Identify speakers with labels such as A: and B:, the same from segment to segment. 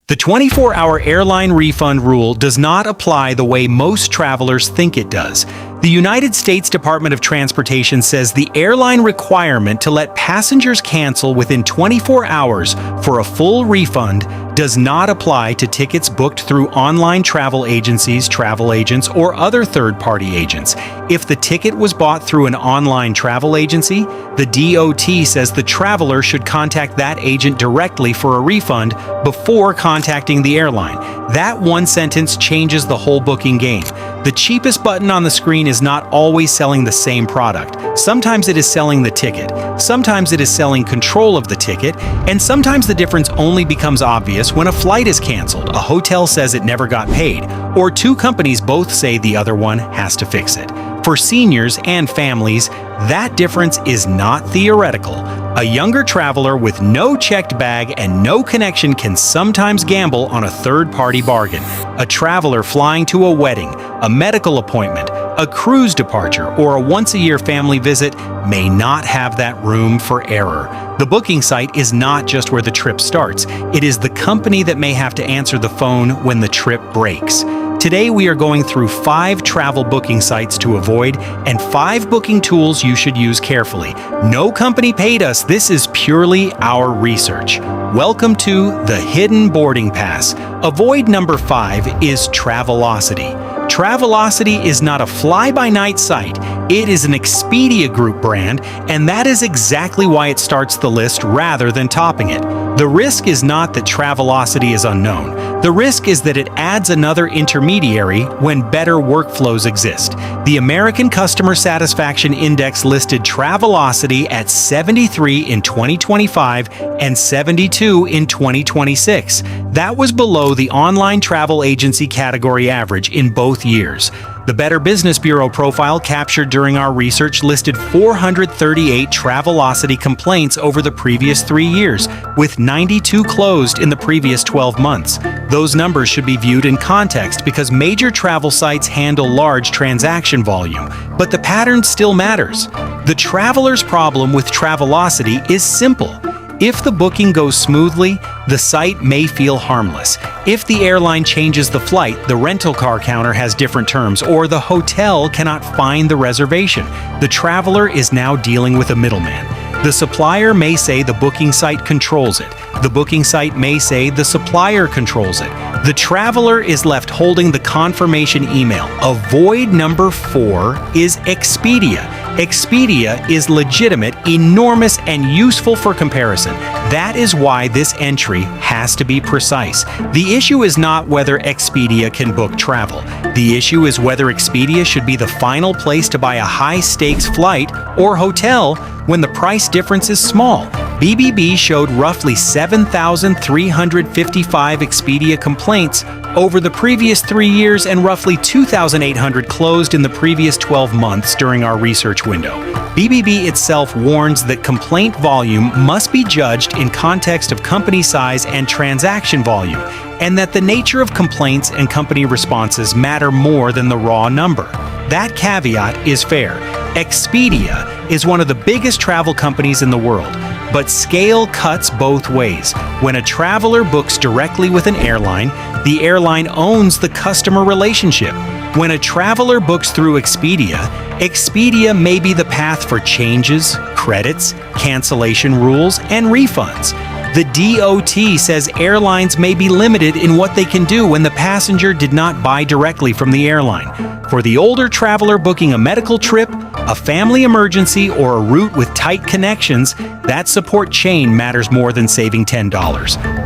A: The 24-hour airline refund rule does not apply the way most travelers think it does. The United States Department of Transportation says the airline requirement to let passengers cancel within 24 hours for a full refund does not apply to tickets booked through online travel agencies, travel agents, or other third-party agents. If the ticket was bought through an online travel agency, the DOT says the traveler should contact that agent directly for a refund before contacting the airline. That one sentence changes the whole booking game. The cheapest button on the screen is not always selling the same product. Sometimes it is selling the ticket, sometimes it is selling control of the ticket, and sometimes the difference only becomes obvious when a flight is canceled, a hotel says it never got paid, or two companies both say the other one has to fix it. For seniors and families, that difference is not theoretical. A younger traveler with no checked bag and no connection can sometimes gamble on a third-party bargain. A traveler flying to a wedding, a medical appointment, a cruise departure, or a once-a-year family visit may not have that room for error. The booking site is not just where the trip starts. It is the company that may have to answer the phone when the trip breaks. Today, we are going through 5 travel booking sites to avoid and 5 booking tools you should use carefully. No company paid us. This is purely our research. Welcome to the Hidden Boarding Pass. Avoid number 5 is Travelocity. Travelocity is not a fly-by-night site. It is an Expedia Group brand, and that is exactly why it starts the list rather than topping it. The risk is not that Travelocity is unknown. The risk is that it adds another intermediary when better workflows exist. The American Customer Satisfaction Index listed Travelocity at 73 in 2025 and 72 in 2026. That was below the online travel agency category average in both years. The Better Business Bureau profile captured during our research listed 438 Travelocity complaints over the previous 3 years, with 92 closed in the previous 12 months. Those numbers should be viewed in context because major travel sites handle large transaction volume, but the pattern still matters. The traveler's problem with Travelocity is simple. If the booking goes smoothly, the site may feel harmless. If the airline changes the flight, the rental car counter has different terms, or the hotel cannot find the reservation, the traveler is now dealing with a middleman. The supplier may say the booking site controls it. The booking site may say the supplier controls it. The traveler is left holding the confirmation email. Avoid number 4 is Expedia. Expedia is legitimate, enormous, and useful for comparison. That is why this entry has to be precise. The issue is not whether Expedia can book travel. The issue is whether Expedia should be the final place to buy a high-stakes flight or hotel when the price difference is small. BBB showed roughly 7,355 Expedia complaints over the previous 3 years and roughly 2,800 closed in the previous 12 months during our research window. BBB itself warns that complaint volume must be judged in context of company size and transaction volume, and that the nature of complaints and company responses matter more than the raw number. That caveat is fair. Expedia is one of the biggest travel companies in the world, but scale cuts both ways. When a traveler books directly with an airline, the airline owns the customer relationship. When a traveler books through Expedia, Expedia may be the path for changes, credits, cancellation rules, and refunds. The DOT says airlines may be limited in what they can do when the passenger did not buy directly from the airline. For the older traveler booking a medical trip, a family emergency, or a route with tight connections, that support chain matters more than saving $10.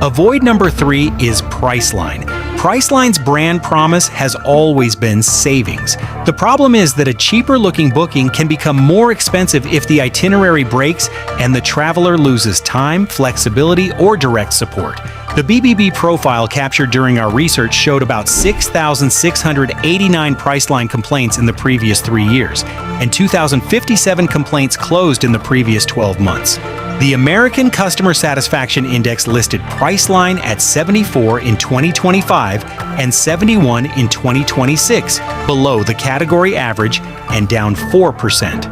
A: Avoid number 3 is Priceline. Priceline's brand promise has always been savings. The problem is that a cheaper-looking booking can become more expensive if the itinerary breaks and the traveler loses time, flexibility, or direct support. The BBB profile captured during our research showed about 6,689 Priceline complaints in the previous 3 years, and 2,057 complaints closed in the previous 12 months. The American Customer Satisfaction Index listed Priceline at 74 in 2025 and 71 in 2026, below the category average and down 4%.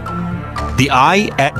A: The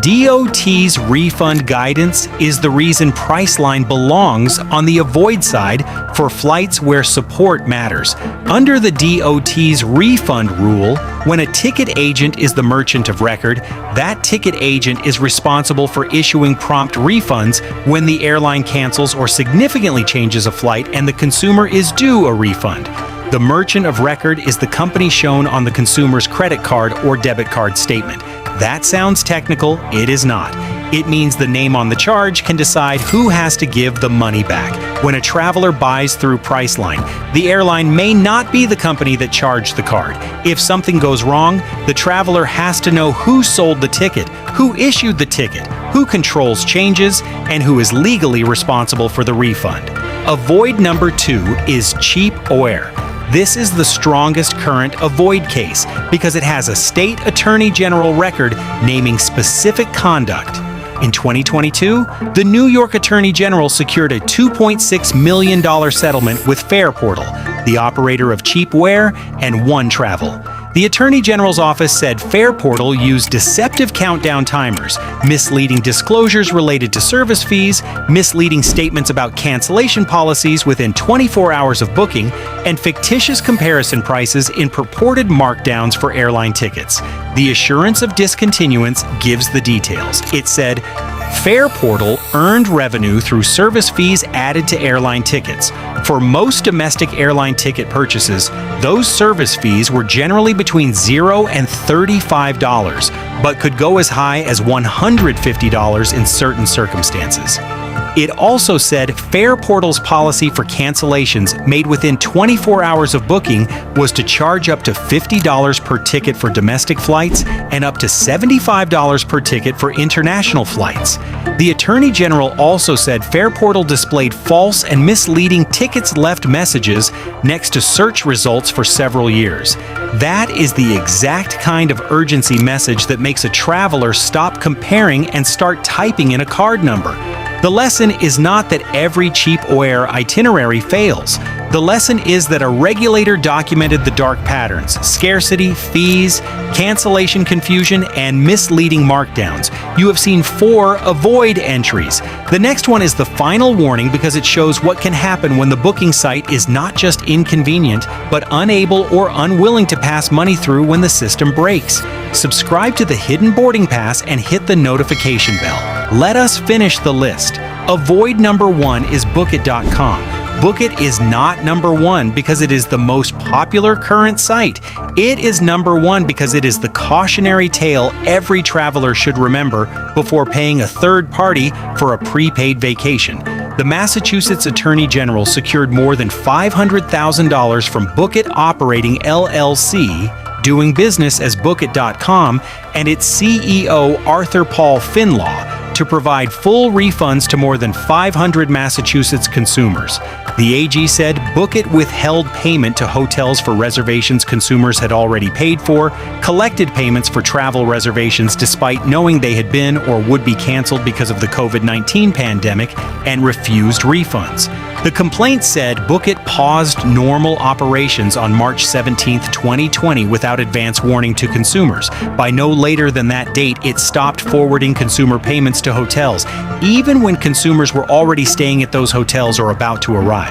A: DOT's refund guidance is the reason Priceline belongs on the avoid side for flights where support matters. Under the DOT's refund rule, when a ticket agent is the merchant of record, that ticket agent is responsible for issuing prompt refunds when the airline cancels or significantly changes a flight and the consumer is due a refund. The merchant of record is the company shown on the consumer's credit card or debit card statement. That sounds technical, it is not. It means the name on the charge can decide who has to give the money back. When a traveler buys through Priceline, the airline may not be the company that charged the card. If something goes wrong, the traveler has to know who sold the ticket, who issued the ticket, who controls changes, and who is legally responsible for the refund. Avoid number 2 is CheapOair. This is the strongest current avoid case because it has a state attorney general record naming specific conduct. In 2022, the New York Attorney General secured a $2.6 million settlement with Fareportal, the operator of CheapOair and One Travel. The Attorney General's office said Fareportal used deceptive countdown timers, misleading disclosures related to service fees, misleading statements about cancellation policies within 24 hours of booking, and fictitious comparison prices in purported markdowns for airline tickets. The assurance of discontinuance gives the details. It said, Fareportal earned revenue through service fees added to airline tickets. For most domestic airline ticket purchases, those service fees were generally between $0 and $35, but could go as high as $150 in certain circumstances. It also said Fareportal's policy for cancellations made within 24 hours of booking was to charge up to $50 per ticket for domestic flights and up to $75 per ticket for international flights. The Attorney General also said Fareportal displayed false and misleading tickets left messages next to search results for several years. That is the exact kind of urgency message that makes a traveler stop comparing and start typing in a card number. The lesson is not that every CheapOair itinerary fails. The lesson is that a regulator documented the dark patterns, scarcity, fees, cancellation confusion, and misleading markdowns. You have seen 4 avoid entries. The next one is the final warning because it shows what can happen when the booking site is not just inconvenient, but unable or unwilling to pass money through when the system breaks. Subscribe to the Hidden Boarding Pass and hit the notification bell. Let us finish the list. Avoid number 1 is Bookit.com. Bookit is not number 1 because it is the most popular current site. It is number 1 because it is the cautionary tale every traveler should remember before paying a third party for a prepaid vacation. The Massachusetts Attorney General secured more than $500,000 from Bookit Operating LLC, doing business as Bookit.com, and its CEO Arthur Paul Finlaw, to provide full refunds to more than 500 Massachusetts consumers. The AG said Bookit withheld payment to hotels for reservations consumers had already paid for, collected payments for travel reservations despite knowing they had been or would be canceled because of the COVID-19 pandemic, and refused refunds. The complaint said Bookit paused normal operations on March 17, 2020 without advance warning to consumers. By no later than that date, it stopped forwarding consumer payments to hotels, even when consumers were already staying at those hotels or about to arrive.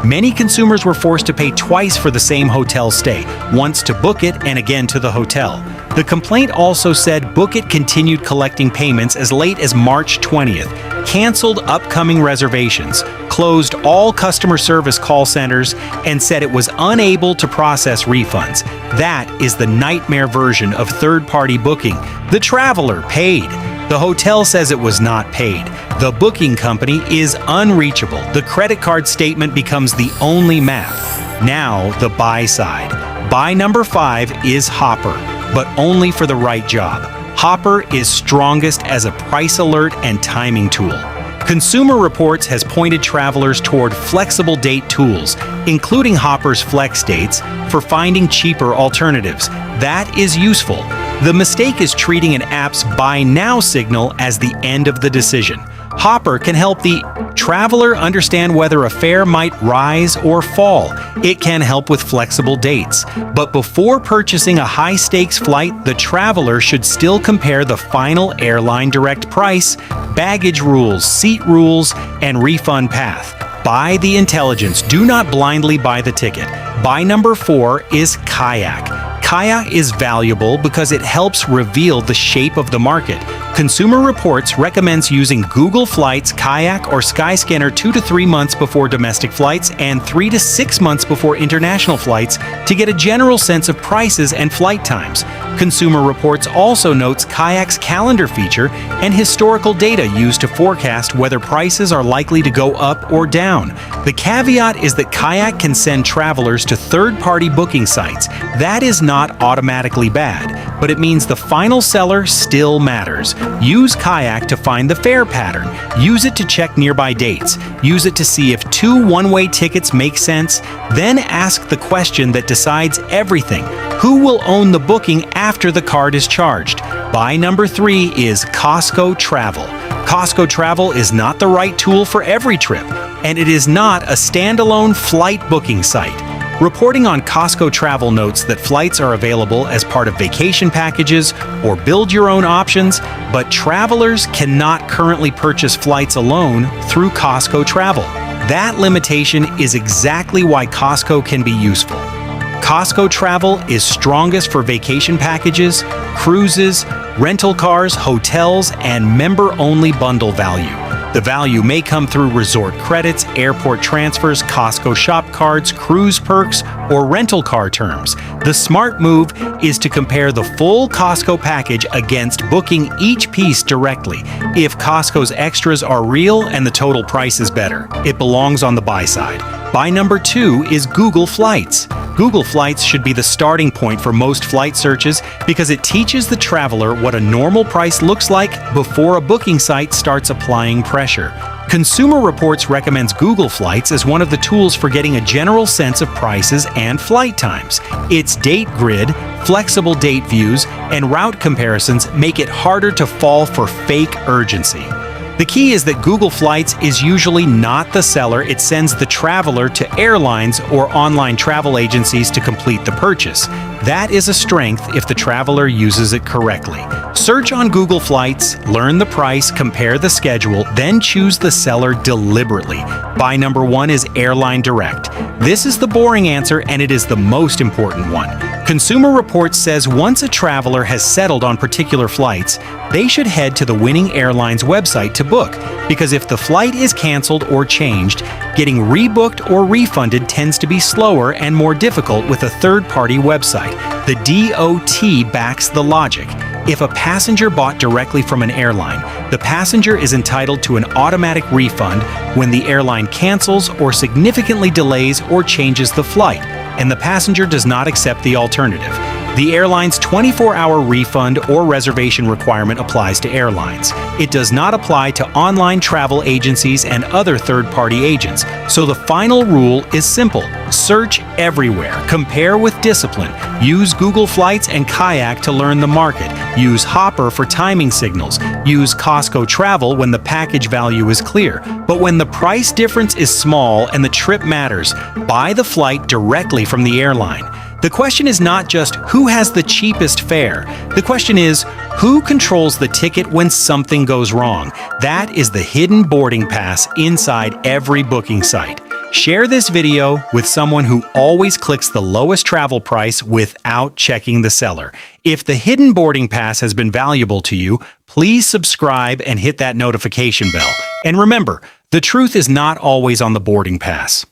A: Many consumers were forced to pay twice for the same hotel stay, once to Bookit and again to the hotel. The complaint also said Bookit continued collecting payments as late as March 20th, canceled upcoming reservations, closed all customer service call centers, and said it was unable to process refunds. That is the nightmare version of third-party booking. The traveler paid. The hotel says it was not paid. The booking company is unreachable. The credit card statement becomes the only map. Now, the buy side. Buy number 5 is Hopper, but only for the right job. Hopper is strongest as a price alert and timing tool. Consumer Reports has pointed travelers toward flexible date tools, including Hopper's Flex Dates, for finding cheaper alternatives. That is useful. The mistake is treating an app's Buy Now signal as the end of the decision. Hopper can help the traveler understand whether a fare might rise or fall. It can help with flexible dates. But before purchasing a high-stakes flight, the traveler should still compare the final airline direct price, baggage rules, seat rules, and refund path. Buy the intelligence. Do not blindly buy the ticket. Buy number 4 is Kayak. Kayak is valuable because it helps reveal the shape of the market. Consumer Reports recommends using Google Flights, Kayak, or Skyscanner 2 to 3 months before domestic flights and 3 to 6 months before international flights to get a general sense of prices and flight times. Consumer Reports also notes Kayak's calendar feature and historical data used to forecast whether prices are likely to go up or down. The caveat is that Kayak can send travelers to third-party booking sites. That is not automatically bad, but it means the final seller still matters. Use Kayak to find the fare pattern. Use it to check nearby dates. Use it to see if 2 one-way tickets make sense. Then ask the question that decides everything. Who will own the booking after the card is charged? Buy number 3 is Costco Travel. Costco Travel is not the right tool for every trip, and it is not a standalone flight booking site. Reporting on Costco Travel notes that flights are available as part of vacation packages or build your own options, but travelers cannot currently purchase flights alone through Costco Travel. That limitation is exactly why Costco can be useful. Costco Travel is strongest for vacation packages, cruises, rental cars, hotels, and member-only bundle value. The value may come through resort credits, airport transfers, Costco shop cards, cruise perks, or rental car terms. The smart move is to compare the full Costco package against booking each piece directly. If Costco's extras are real and the total price is better, it belongs on the buy side. Buy number 2 is Google Flights. Google Flights should be the starting point for most flight searches because it teaches the traveler what a normal price looks like before a booking site starts applying pressure. Consumer Reports recommends Google Flights as one of the tools for getting a general sense of prices and flight times. Its date grid, flexible date views, and route comparisons make it harder to fall for fake urgency. The key is that Google Flights is usually not the seller. It sends the traveler to airlines or online travel agencies to complete the purchase. That is a strength if the traveler uses it correctly. Search on Google Flights, learn the price, compare the schedule, then choose the seller deliberately. Buy number 1 is Airline Direct. This is the boring answer, and it is the most important one. Consumer Reports says once a traveler has settled on particular flights, they should head to the winning airline's website to book, because if the flight is canceled or changed, getting rebooked or refunded tends to be slower and more difficult with a third-party website. The DOT backs the logic. If a passenger bought directly from an airline, the passenger is entitled to an automatic refund when the airline cancels or significantly delays or changes the flight, and the passenger does not accept the alternative. The airline's 24-hour refund or reservation requirement applies to airlines. It does not apply to online travel agencies and other third-party agents. So the final rule is simple. Search everywhere. Compare with discipline. Use Google Flights and Kayak to learn the market. Use Hopper for timing signals. Use Costco Travel when the package value is clear. But when the price difference is small and the trip matters, buy the flight directly from the airline. The question is not just who has the cheapest fare. The question is who controls the ticket when something goes wrong. That is the hidden boarding pass inside every booking site. Share this video with someone who always clicks the lowest travel price without checking the seller. If the hidden boarding pass has been valuable to you, please subscribe and hit that notification bell. And remember, the truth is not always on the boarding pass.